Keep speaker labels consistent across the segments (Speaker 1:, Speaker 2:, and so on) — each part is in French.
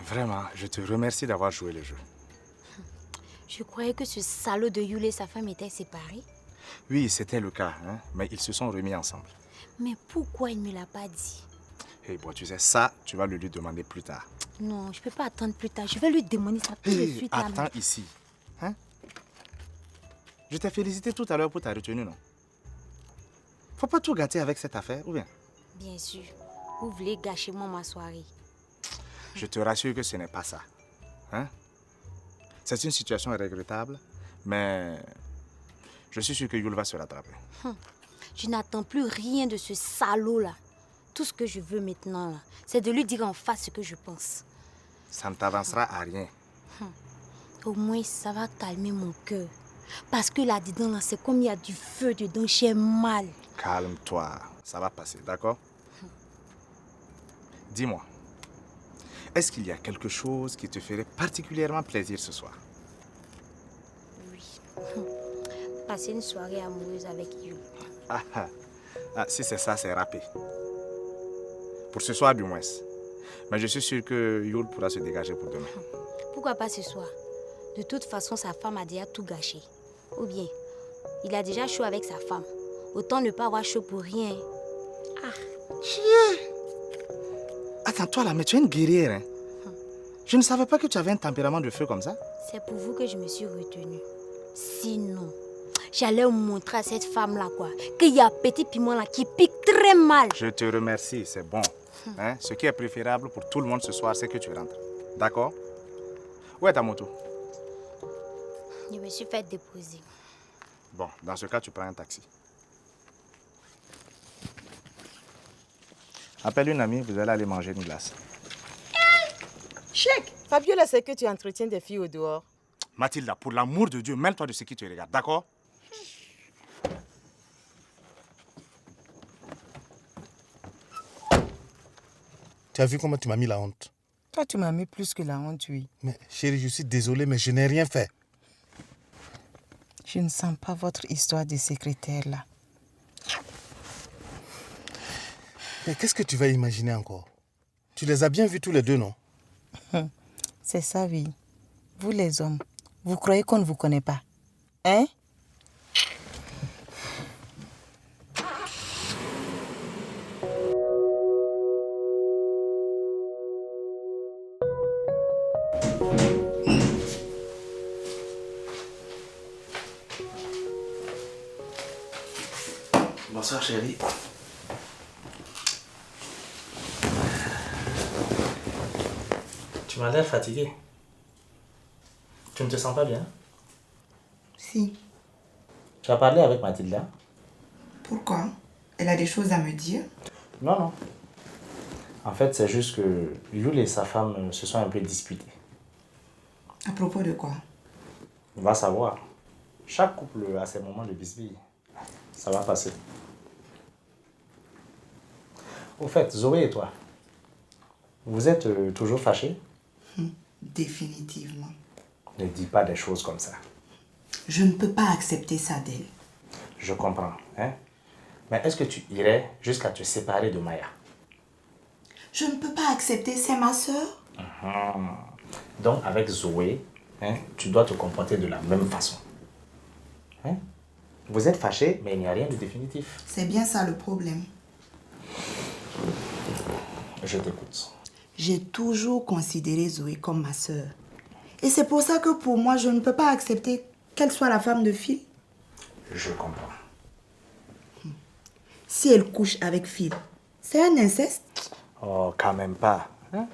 Speaker 1: Vraiment, je te remercie d'avoir joué le jeu.
Speaker 2: Je croyais que ce salaud de Yul et sa femme étaient séparés.
Speaker 1: Oui, c'était le cas, hein, mais ils se sont remis ensemble.
Speaker 2: Mais pourquoi il ne me l'a pas dit?
Speaker 1: Hey, bon, tu sais, ça, tu vas le lui demander plus tard.
Speaker 2: Non, je ne peux pas attendre plus tard. Je vais lui demander ça tout de suite.
Speaker 1: Attends ici. Hein? Je t'ai félicité tout à l'heure pour ta retenue, non? Faut pas tout gâter avec cette affaire, ou bien?
Speaker 2: Bien sûr. Vous voulez gâcher moi ma soirée.
Speaker 1: Je te rassure que ce n'est pas ça. Hein? C'est une situation regrettable, mais je suis sûr que Yul va se rattraper.
Speaker 2: Je n'attends plus rien de ce salaud-là. Tout ce que je veux maintenant, c'est de lui dire en face ce que je pense.
Speaker 1: Ça ne t'avancera à rien.
Speaker 2: Au moins, ça va calmer mon cœur. Parce que là-dedans, là, c'est comme il y a du feu dedans, j'ai mal.
Speaker 1: Calme-toi, ça va passer, d'accord? Dis-moi, est-ce qu'il y a quelque chose qui te ferait particulièrement plaisir ce soir?
Speaker 2: Oui. Passer une soirée amoureuse avec Yul.
Speaker 1: Si c'est ça, c'est râpé. Pour ce soir du moins. Mais je suis sûr que Yul pourra se dégager pour demain.
Speaker 2: Pourquoi pas ce soir? De toute façon, sa femme a déjà tout gâché. Ou bien, il a déjà chaud avec sa femme. Autant ne pas avoir chaud pour rien.
Speaker 1: Chier! Attends, toi là, mais tu es une guerrière, hein? Je ne savais pas que tu avais un tempérament de feu comme ça.
Speaker 2: C'est pour vous que je me suis retenue. Sinon, j'allais vous montrer à cette femme-là, quoi, qu'il y a un petit piment là qui pique très mal.
Speaker 1: Je te remercie, c'est bon. Hein? Ce qui est préférable pour tout le monde ce soir, c'est que tu rentres. D'accord? Où est ta moto?
Speaker 2: Je me suis fait déposer.
Speaker 1: Bon, dans ce cas, tu prends un taxi. Appelle une amie, vous allez aller manger une glace.
Speaker 3: Chèque, Fabiola sait que tu entretiens des filles au dehors.
Speaker 1: Mathilda, pour l'amour de Dieu, mêle-toi de ce qui te regarde, d'accord?
Speaker 4: Tu as vu comment tu m'as mis la honte?
Speaker 3: Toi, tu m'as mis plus que la honte, oui.
Speaker 4: Mais chérie, je suis désolé, mais je n'ai rien fait.
Speaker 3: Je ne sens pas votre histoire de secrétaire, là.
Speaker 4: Mais qu'est-ce que tu vas imaginer encore? Tu les as bien vus tous les deux, non?
Speaker 3: C'est ça, oui. Vous, les hommes, vous croyez qu'on ne vous connaît pas? Hein?
Speaker 1: Bonsoir, chérie.
Speaker 5: Tu m'as l'air fatigué. Tu ne te sens pas bien?
Speaker 6: Si.
Speaker 5: Tu as parlé avec Mathilda?
Speaker 6: Pourquoi? Elle a des choses à me dire?
Speaker 5: Non, non. En fait, c'est juste que Yul et sa femme se sont un peu disputés.
Speaker 6: À propos de quoi?
Speaker 5: On va savoir. Chaque couple a ses moments de bisbille. Ça va passer. Au fait, Zoé et toi, vous êtes toujours fâchés?
Speaker 6: Définitivement.
Speaker 5: Ne dis pas des choses comme ça.
Speaker 6: Je ne peux pas accepter ça d'elle.
Speaker 5: Je comprends, hein? Mais est-ce que tu irais jusqu'à te séparer de Maya?
Speaker 6: Je ne peux pas accepter, c'est ma sœur.
Speaker 5: Donc, avec Zoé, hein, tu dois te comporter de la même façon. Hein? Vous êtes fâchés, mais il n'y a rien de définitif.
Speaker 6: C'est bien ça le problème.
Speaker 5: Je t'écoute.
Speaker 6: J'ai toujours considéré Zoé comme ma sœur. Et c'est pour ça que pour moi, je ne peux pas accepter qu'elle soit la femme de Phil.
Speaker 5: Je comprends.
Speaker 6: Si elle couche avec Phil, c'est un inceste.
Speaker 5: Oh, quand même pas. Hein?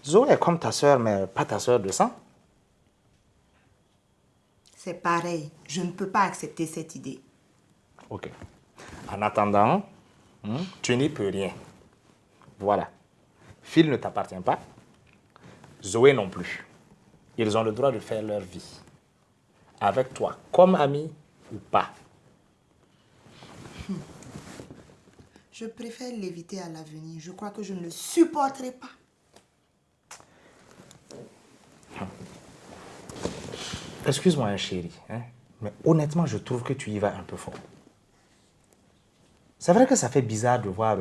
Speaker 5: Zoé est comme ta soeur, mais pas ta soeur de sang.
Speaker 6: C'est pareil. Je ne peux pas accepter cette idée.
Speaker 5: Ok. En attendant, tu n'y peux rien. Voilà. Phil ne t'appartient pas. Zoé non plus. Ils ont le droit de faire leur vie. Avec toi, comme ami ou pas.
Speaker 6: Je préfère l'éviter à l'avenir. Je crois que je ne le supporterai pas.
Speaker 5: Excuse-moi, hein, chérie, hein, mais honnêtement, je trouve que tu y vas un peu fort. C'est vrai que ça fait bizarre de voir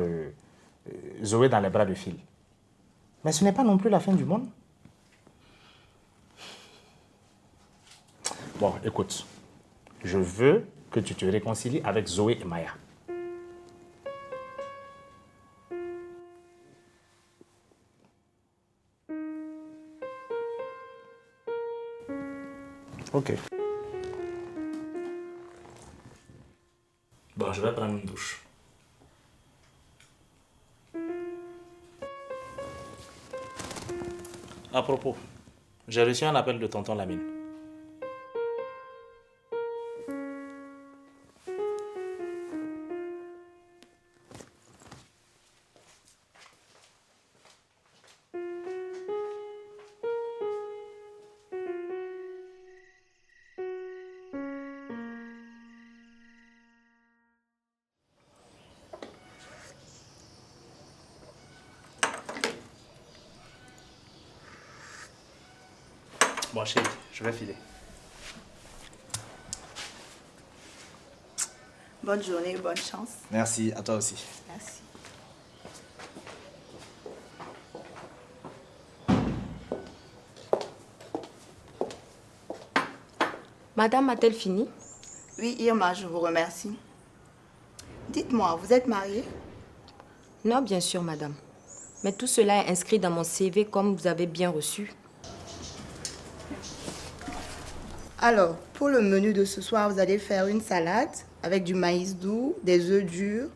Speaker 5: Zoé dans les bras de Phil. Mais ce n'est pas non plus la fin du monde. Bon, écoute, je veux que tu te réconcilies avec Zoé et Maya. Ok. Bon, je vais prendre une douche. À propos, j'ai reçu un appel de tonton Lamine. Bon, chérie, je vais filer.
Speaker 6: Bonne journée, bonne chance.
Speaker 1: Merci, à toi aussi.
Speaker 6: Merci.
Speaker 2: Madame a-t-elle fini?
Speaker 6: Oui, Irma, je vous remercie. Dites-moi, vous êtes mariée?
Speaker 2: Non, bien sûr, madame. Mais tout cela est inscrit dans mon CV comme vous avez bien reçu.
Speaker 6: Alors, pour le menu de ce soir, vous allez faire une salade avec du maïs doux, des œufs durs,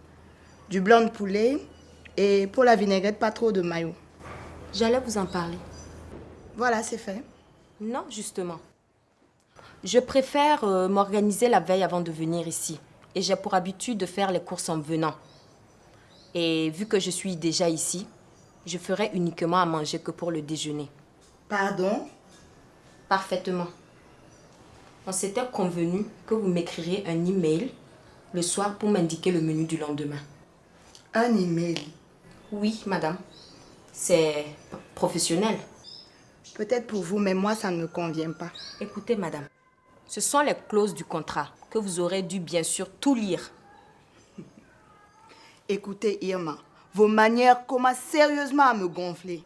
Speaker 6: du blanc de poulet et pour la vinaigrette, pas trop de mayo.
Speaker 2: J'allais vous en parler.
Speaker 6: Voilà, c'est fait.
Speaker 2: Non, justement. Je préfère m'organiser la veille avant de venir ici. Et j'ai pour habitude de faire les courses en venant. Et vu que je suis déjà ici, je ferai uniquement à manger que pour le déjeuner.
Speaker 6: Pardon?
Speaker 2: Parfaitement. On s'était convenu que vous m'écririez un email le soir pour m'indiquer le menu du lendemain.
Speaker 6: Un email.
Speaker 2: Oui, madame. C'est professionnel.
Speaker 6: Peut-être pour vous, mais moi, ça ne me convient pas.
Speaker 2: Écoutez, madame, ce sont les clauses du contrat que vous aurez dû bien sûr tout lire.
Speaker 6: Écoutez, Irma, vos manières commencent sérieusement à me gonfler.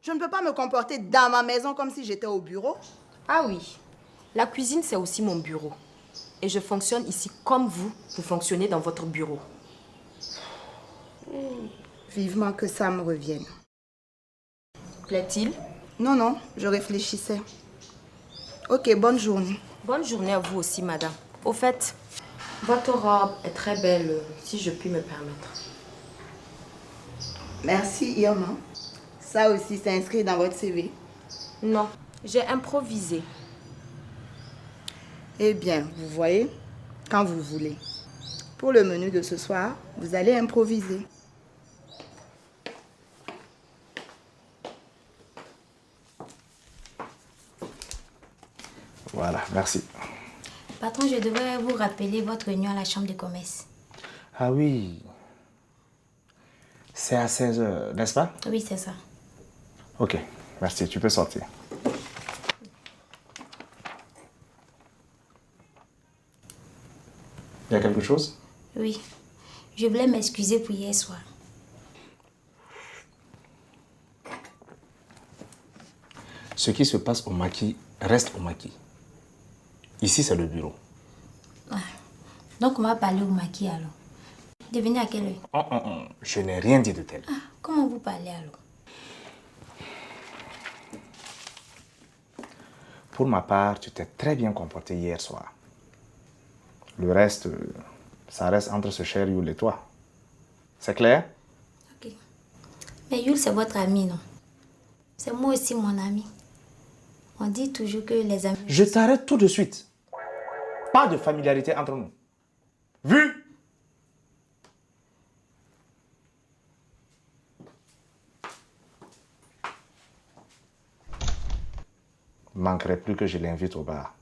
Speaker 6: Je ne peux pas me comporter dans ma maison comme si j'étais au bureau.
Speaker 2: Ah oui, la cuisine c'est aussi mon bureau. Et je fonctionne ici comme vous fonctionnez dans votre bureau.
Speaker 6: Vivement que ça me revienne.
Speaker 2: Plaît-il?
Speaker 6: Non, non, je réfléchissais. Ok, bonne journée.
Speaker 2: Bonne journée à vous aussi, madame. Au fait, votre robe est très belle, si je puis me permettre.
Speaker 6: Merci, Irma. Ça aussi, c'est inscrit dans votre CV.
Speaker 2: Non, j'ai improvisé.
Speaker 6: Eh bien, vous voyez, quand vous voulez. Pour le menu de ce soir, vous allez improviser.
Speaker 1: Voilà, merci.
Speaker 7: Patron, je devrais vous rappeler votre réunion à la chambre de commerce.
Speaker 5: Ah oui. C'est à 16h, n'est-ce pas?
Speaker 7: Oui, c'est ça.
Speaker 5: Ok, merci, tu peux sortir. Il y a quelque chose?
Speaker 7: Oui. Je voulais m'excuser pour hier soir.
Speaker 5: Ce qui se passe au maquis reste au maquis. Ici, c'est le bureau.
Speaker 7: Donc, on va parler au maquis alors. Devenez à quelle heure?
Speaker 5: Je n'ai rien dit de tel.
Speaker 7: Comment vous parlez alors?
Speaker 5: Pour ma part, tu t'es très bien comporté hier soir. Le reste, ça reste entre ce cher Yul et toi. C'est clair?
Speaker 7: Ok. Mais Yul, c'est votre ami, non? C'est moi aussi mon ami. On dit toujours que les amis...
Speaker 5: Je t'arrête tout de suite. Pas de familiarité entre nous. Vu? Manquerait plus que je l'invite au bar.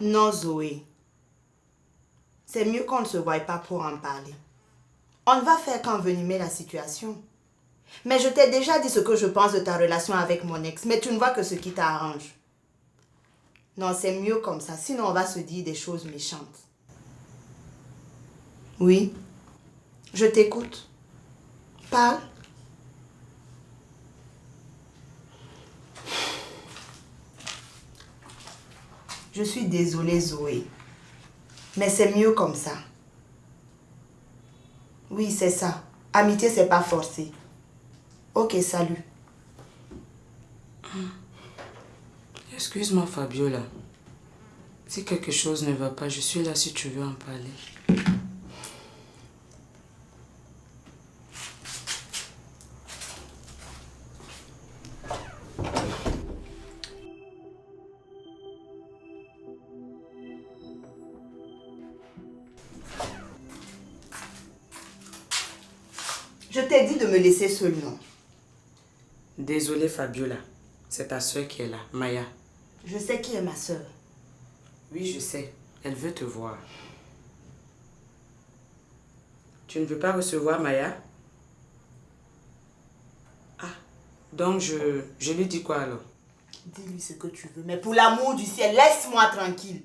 Speaker 6: Non, Zoé. C'est mieux qu'on ne se voie pas pour en parler. On ne va faire qu'envenimer la situation. Mais je t'ai déjà dit ce que je pense de ta relation avec mon ex, mais tu ne vois que ce qui t'arrange. Non, c'est mieux comme ça, sinon on va se dire des choses méchantes. Oui, je t'écoute. Parle. Je suis désolée, Zoé. Mais c'est mieux comme ça. Oui, c'est ça. Amitié, c'est pas forcé. Ok, salut.
Speaker 8: Excuse-moi, Fabiola. Si quelque chose ne va pas, je suis là si tu veux en parler.
Speaker 6: Je t'ai dit de me laisser seule, non?
Speaker 8: Désolée, Fabiola. C'est ta soeur qui est là, Maya.
Speaker 6: Je sais qui est ma soeur.
Speaker 8: Oui, je sais. Elle veut te voir. Tu ne veux pas recevoir Maya? Ah, donc je lui dis quoi alors?
Speaker 6: Dis-lui ce que tu veux, mais pour l'amour du ciel, laisse-moi tranquille.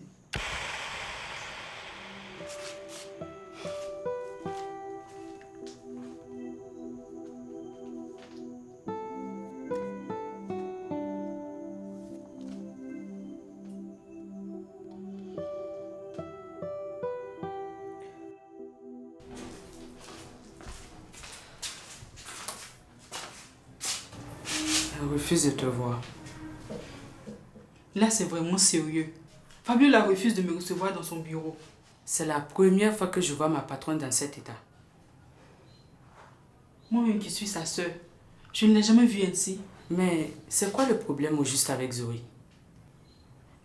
Speaker 8: Elle refuse de te voir.
Speaker 9: Là, c'est vraiment sérieux. Fabiola refuse de me recevoir dans son bureau.
Speaker 8: C'est la première fois que je vois ma patronne dans cet état.
Speaker 9: Moi-même qui suis sa sœur, je ne l'ai jamais vue ainsi.
Speaker 8: Mais c'est quoi le problème au juste avec Zoé?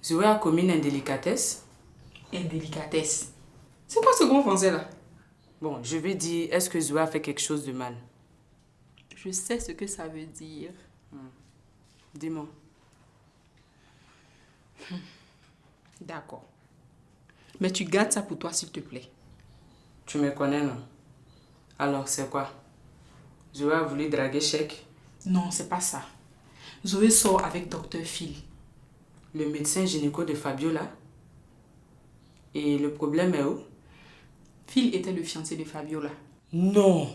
Speaker 8: Zoé a commis une indélicatesse?
Speaker 9: Indélicatesse. C'est quoi ce gros français là?
Speaker 8: Bon, je vais dire, est-ce que Zoé a fait quelque chose de mal?
Speaker 9: Je sais ce que ça veut dire.
Speaker 8: Dis-moi.
Speaker 9: D'accord. Mais tu gardes ça pour toi, s'il te plaît.
Speaker 8: Tu me connais, non? Alors, c'est quoi? Zoé a voulu draguer Chèque?
Speaker 9: Non, c'est pas ça. Zoé sort avec Dr. Phil.
Speaker 8: Le médecin gynéco de Fabiola? Et le problème est où?
Speaker 9: Phil était le fiancé de Fabiola.
Speaker 8: Non!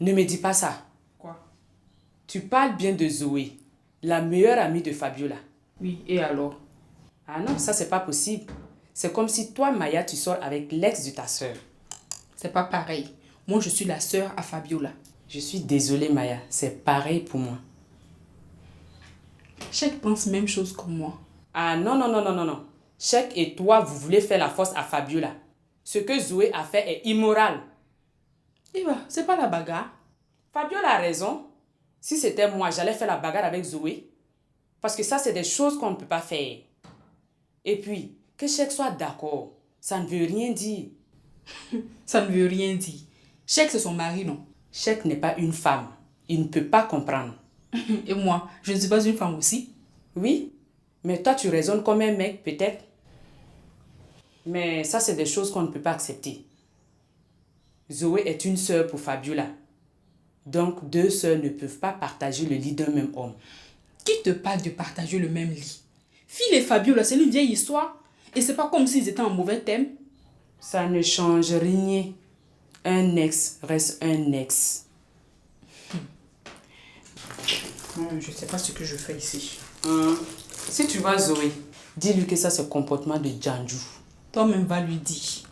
Speaker 8: Ne me dis pas ça.
Speaker 9: Quoi?
Speaker 8: Tu parles bien de Zoé, la meilleure amie de Fabiola.
Speaker 9: Oui, et alors?
Speaker 8: Ah non, ça c'est pas possible. C'est comme si toi, Maya, tu sors avec l'ex de ta sœur.
Speaker 9: C'est pas pareil. Moi, je suis la sœur à Fabiola.
Speaker 8: Je suis désolée, Maya. C'est pareil pour moi.
Speaker 9: Chèque pense même chose que moi.
Speaker 8: Ah non, non, non, non, non, non. Chèque et toi, vous voulez faire la force à Fabiola. Ce que Zoé a fait est immoral.
Speaker 9: Eva, c'est pas la bagarre.
Speaker 8: Fabiola a raison. Si c'était moi, j'allais faire la bagarre avec Zoé. Parce que ça, c'est des choses qu'on ne peut pas faire. Et puis, que Chèque soit d'accord, ça ne veut rien dire.
Speaker 9: Ça ne veut rien dire. Chèque, c'est son mari, non?
Speaker 8: Chèque n'est pas une femme. Il ne peut pas comprendre.
Speaker 9: Et moi, je ne suis pas une femme aussi?
Speaker 8: Oui, Mais toi, tu raisonnes comme un mec, peut-être. Mais ça, c'est des choses qu'on ne peut pas accepter. Zoé est une sœur pour Fabiola. Donc, deux sœurs ne peuvent pas partager le lit d'un même homme.
Speaker 9: Qui te parle de partager le même lit? Phil et Fabio, là, c'est une vieille histoire. Et c'est pas comme s'ils étaient en mauvais thème.
Speaker 8: Ça ne change rien. Un ex reste un ex.
Speaker 9: Je sais pas ce que je fais ici.
Speaker 8: Si tu vois Zoé, dis-lui que ça, c'est le comportement de Djanju.
Speaker 9: Toi-même va lui dire.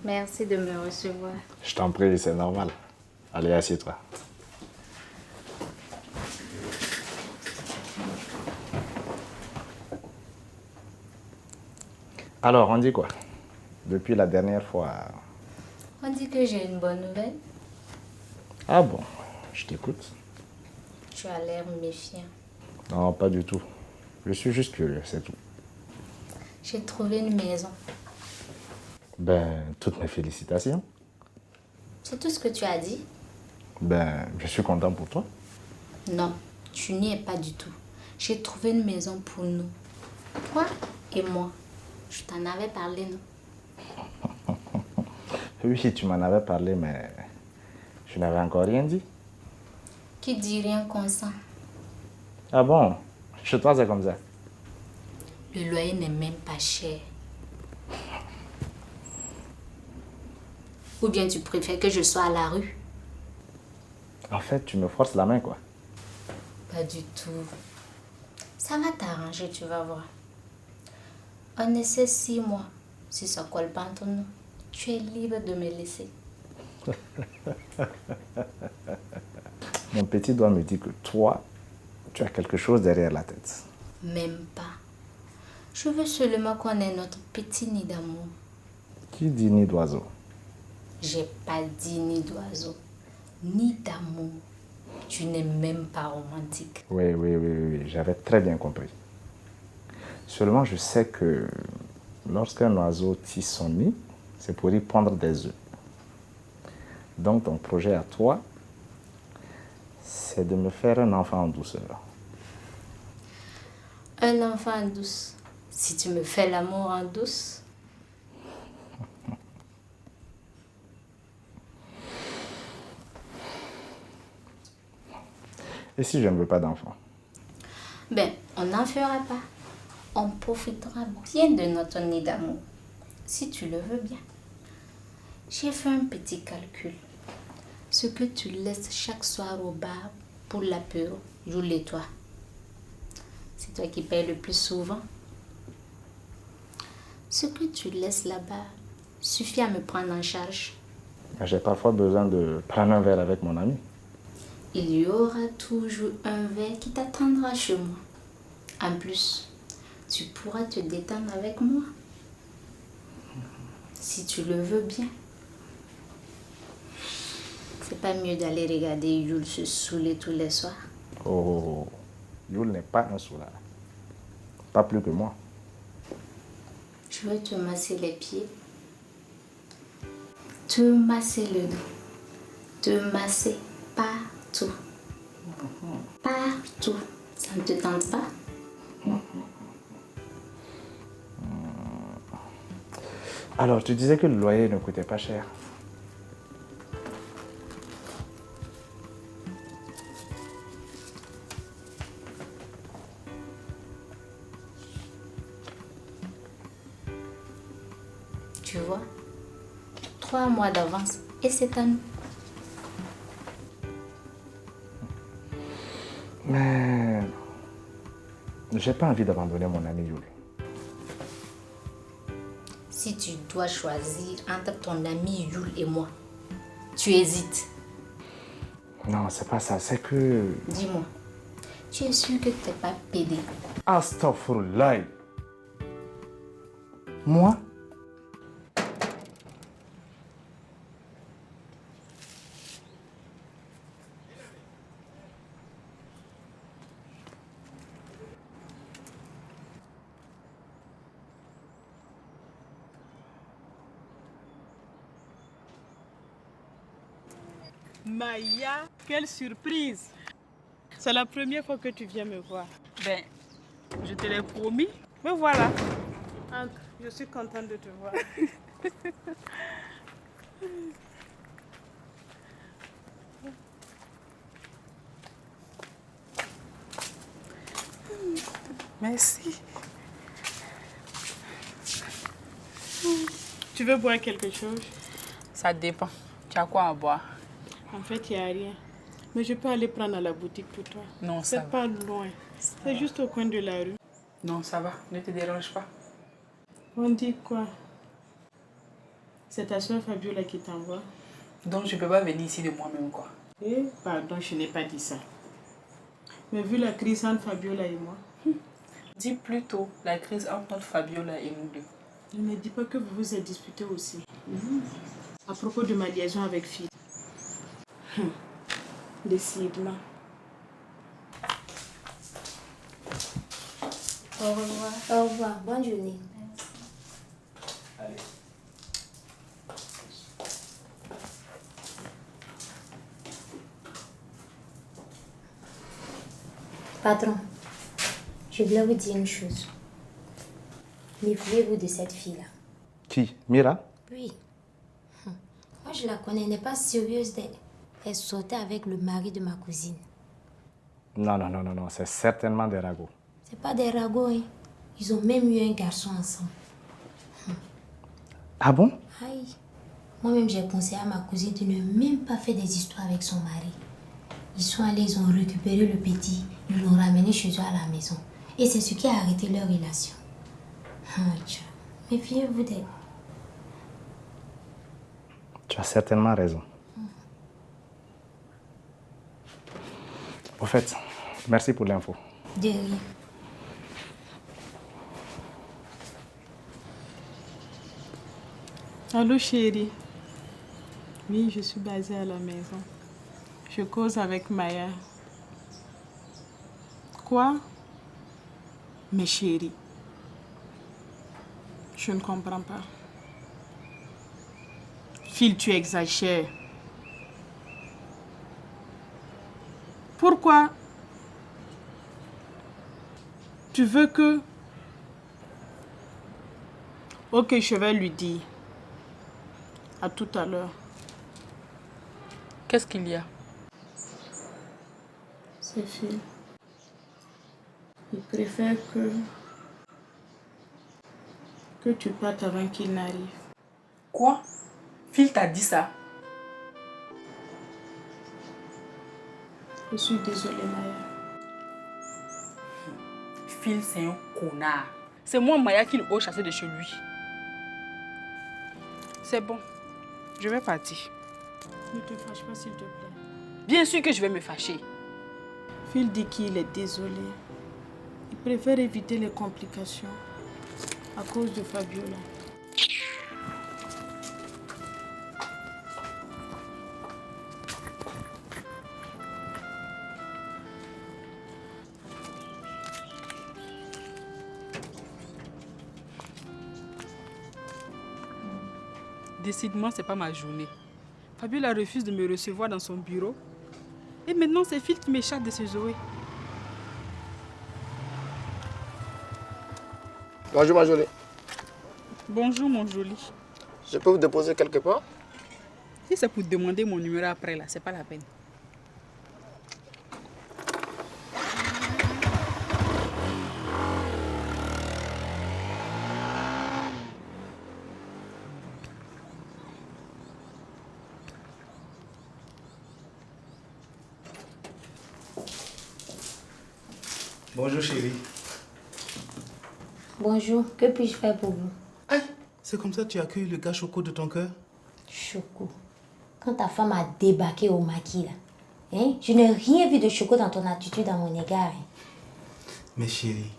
Speaker 7: Merci de me recevoir.
Speaker 5: Je t'en prie, c'est normal. Allez, assieds-toi. Alors, on dit quoi? Depuis la dernière fois...
Speaker 7: On dit que j'ai une bonne nouvelle.
Speaker 5: Ah bon, je t'écoute.
Speaker 7: Tu as l'air méfiant.
Speaker 5: Non, pas du tout. Je suis juste curieux, c'est tout.
Speaker 7: J'ai trouvé une maison.
Speaker 5: Ben, toutes mes félicitations.
Speaker 7: C'est tout ce que tu as dit?
Speaker 5: Ben, je suis content pour toi.
Speaker 7: Non, tu n'y es pas du tout. J'ai trouvé une maison pour nous. Toi et moi. Je t'en avais parlé, non?
Speaker 5: Oui, tu m'en avais parlé, mais je n'avais encore rien dit.
Speaker 7: Qui dit rien consent?
Speaker 5: Ah bon? Chez toi, c'est comme ça.
Speaker 7: Le loyer n'est même pas cher. Ou bien tu préfères que je sois à la rue?
Speaker 5: En fait, tu me forces la main, quoi.
Speaker 7: Pas du tout. Ça va t'arranger, tu vas voir. On essaie 6 mois. Si ça colle pas en ton nom, tu es libre de me laisser.
Speaker 5: Mon petit doigt me dit que toi, tu as quelque chose derrière la tête.
Speaker 7: Même pas. Je veux seulement qu'on ait notre petit nid d'amour.
Speaker 5: Qui dit nid d'oiseau?
Speaker 7: J'ai pas dit nid d'oiseau. Nid d'amour. Tu n'es même pas romantique.
Speaker 5: Oui, j'avais très bien compris. Seulement, je sais que lorsqu'un oiseau tisse son nid, c'est pour y pondre des œufs. Donc, ton projet à toi, c'est de me faire un enfant en douceur.
Speaker 7: Un enfant en douce. Si tu me fais l'amour en douce.
Speaker 5: Et si je ne veux pas d'enfant?
Speaker 7: Ben, on n'en fera pas. On profitera bien de notre nid d'amour. Si tu le veux bien. J'ai fait un petit calcul. Ce que tu laisses chaque soir au bar pour l'apéro, Jules et toi. C'est toi qui payes le plus souvent. Ce que tu laisses là-bas suffit à me prendre en charge.
Speaker 5: J'ai parfois besoin de prendre un verre avec mon ami.
Speaker 7: Il y aura toujours un verre qui t'attendra chez moi. En plus, tu pourras te détendre avec moi. Si tu le veux bien. C'est pas mieux d'aller regarder Yul se saouler tous les soirs.
Speaker 5: Oh, Yul n'est pas un soulard. Pas plus que moi.
Speaker 7: Je veux te masser les pieds, te masser le dos, te masser partout. Partout. Ça ne te tente pas?
Speaker 5: Alors, tu disais que le loyer ne coûtait pas cher.
Speaker 7: Tu vois, 3 mois d'avance et c'est à nous.
Speaker 5: Mais j'ai pas envie d'abandonner mon ami Yul.
Speaker 7: Si tu dois choisir entre ton ami Yul et moi, tu hésites.
Speaker 5: Non, c'est pas ça, c'est que...
Speaker 7: Dis-moi, tu es sûr que tu n'es pas pédé?
Speaker 5: Astaghfirullah. Moi?
Speaker 10: Maya, quelle surprise! C'est la première fois que tu viens me voir. Ben, je te l'ai promis. Me voilà. Entre, je suis contente de te voir. Merci. Tu veux boire quelque chose?
Speaker 9: Ça dépend. Tu as quoi à boire?
Speaker 10: En fait, il n'y a rien. Mais je peux aller prendre à la boutique pour toi.
Speaker 9: Non, ça va.
Speaker 10: C'est pas loin. C'est juste au coin de la rue.
Speaker 9: Non, ça va. Ne te dérange pas.
Speaker 10: On dit quoi? C'est ta soeur Fabiola qui t'envoie.
Speaker 9: Donc je peux pas venir ici de moi-même, quoi.
Speaker 10: Eh, pardon, je n'ai pas dit ça. Mais vu la crise entre Fabiola et moi...
Speaker 9: Dis plutôt la crise entre notre Fabiola et nous deux.
Speaker 10: Ne me dis pas que vous vous êtes disputés aussi. À propos de ma liaison avec Phil. Décidément.
Speaker 7: Au revoir. Au revoir. Bonne journée.
Speaker 5: Allez.
Speaker 7: Patron, je voulais vous dire une chose. Méfiez-vous de cette fille-là.
Speaker 5: Qui? Mira?
Speaker 7: Oui. Moi, je la connais, elle n'est pas sérieuse. Elle sortait avec le mari de ma cousine.
Speaker 5: Non, c'est certainement des ragots.
Speaker 7: C'est pas des ragots, hein. Ils ont même eu un garçon ensemble.
Speaker 5: Ah bon?
Speaker 7: Aïe. Moi-même, j'ai conseillé à ma cousine de ne même pas faire des histoires avec son mari. Ils sont allés, ils ont récupéré le petit, ils l'ont ramené chez eux à la maison. Et c'est ce qui a arrêté leur relation. Méfiez-vous d'elle.
Speaker 5: Tu as certainement raison. Au fait, merci pour l'info.
Speaker 7: De rien.
Speaker 10: Allô chérie. Oui, je suis basée à la maison. Je cause avec Maya. Quoi? Mais chérie, je ne comprends pas. Phil, tu exagères. Pourquoi? Tu veux que... Ok, je vais lui dire. À tout à l'heure.
Speaker 9: Qu'est-ce qu'il y a?
Speaker 10: C'est Phil. Il préfère que tu partes avant qu'il n'arrive.
Speaker 9: Quoi? Phil t'a dit ça?
Speaker 10: Je suis désolée, Maya.
Speaker 9: Phil, c'est un connard. C'est moi, Maya, qui l'ai chassé de chez lui. C'est bon. Je vais partir.
Speaker 10: Ne te fâche pas, s'il te plaît.
Speaker 9: Bien sûr que je vais me fâcher.
Speaker 10: Phil dit qu'il est désolé. Il préfère éviter les complications à cause de Fabiola.
Speaker 9: Décidément, c'est pas ma journée. Fabiola refuse de me recevoir dans son bureau. Et maintenant, c'est Phil qui m'échappe de ce Zoé.
Speaker 11: Bonjour ma jolie.
Speaker 9: Bonjour mon joli.
Speaker 11: Je peux vous déposer quelque part?
Speaker 9: Si c'est pour demander mon numéro après là, c'est pas la peine.
Speaker 4: Bonjour chérie.
Speaker 7: Bonjour, que puis-je faire pour vous?
Speaker 4: Aïe, c'est comme ça que tu accueilles le gars Choco de ton cœur?
Speaker 7: Choco. Quand ta femme a débarqué au maquis là, hein, je n'ai rien vu de Choco dans ton attitude à mon égard. Hein.
Speaker 4: Mais chérie,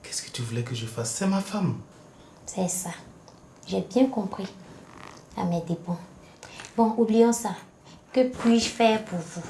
Speaker 4: qu'est-ce que tu voulais que je fasse? C'est ma femme.
Speaker 7: C'est ça. J'ai bien compris. À mes dépens. Bon, oublions ça. Que puis-je faire pour vous?